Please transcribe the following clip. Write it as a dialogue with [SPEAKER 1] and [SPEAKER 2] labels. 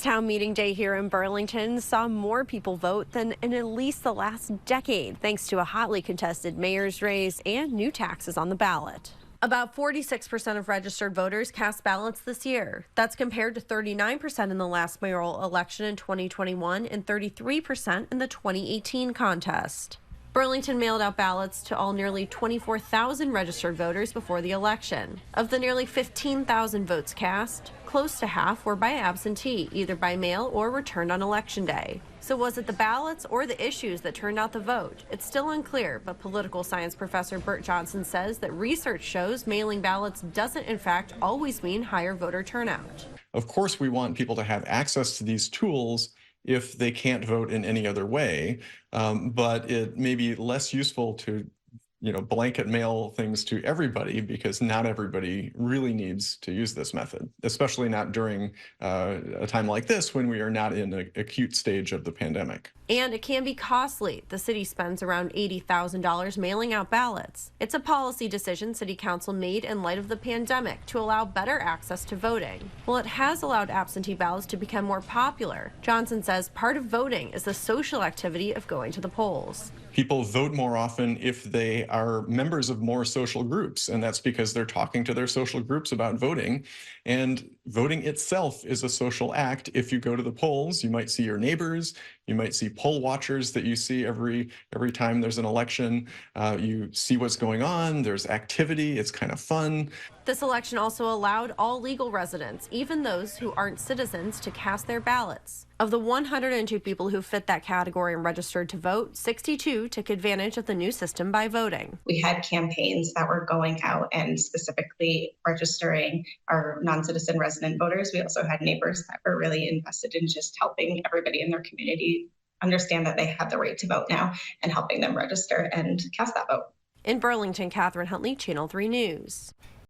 [SPEAKER 1] Town Meeting Day here in Burlington saw more people vote than in at least the last decade, thanks to a hotly contested mayor's race and new taxes on the ballot. About 46% of registered voters cast ballots this year. That's compared to 39% in the last mayoral election in 2021 and 33% in the 2018 contest. Burlington mailed out ballots to all nearly 24,000 registered voters before the election. Of the nearly 15,000 votes cast, close to half were by absentee, either by mail or returned on Election Day. So was it the ballots or the issues that turned out the vote? It's still unclear, but political science professor Bert Johnson says that research shows mailing ballots doesn't in fact always mean higher voter turnout.
[SPEAKER 2] Of course, we want people to have access to these tools if they can't vote in any other way, but it may be less useful to blanket mail things to everybody because not everybody really needs to use this method, especially not during a time like this when we are not in an acute stage of the pandemic.
[SPEAKER 1] And it can be costly. The city spends around $80,000 mailing out ballots. It's a policy decision City Council made in light of the pandemic to allow better access to voting. Well, it has allowed absentee ballots to become more popular. Johnson says part of voting is the social activity of going to the polls.
[SPEAKER 2] People vote more often if they are members of more social groups, and that's because they're talking to their social groups about voting. And voting itself is a social act. If you go to the polls, you might see your neighbors, you might see poll watchers that you see every time there's an election. You see what's going on, there's activity, it's kind of fun.
[SPEAKER 1] This election also allowed all legal residents, even those who aren't citizens, to cast their ballots. Of the 102 people who fit that category and registered to vote, 62 took advantage of the new system by voting.
[SPEAKER 3] We had campaigns that were going out and specifically registering our non-citizen resident voters. We also had neighbors that were really invested in just helping everybody in their community understand that they have the right to vote now and helping them register and cast that vote.
[SPEAKER 1] In Burlington, Catherine Huntley, Channel 3 News.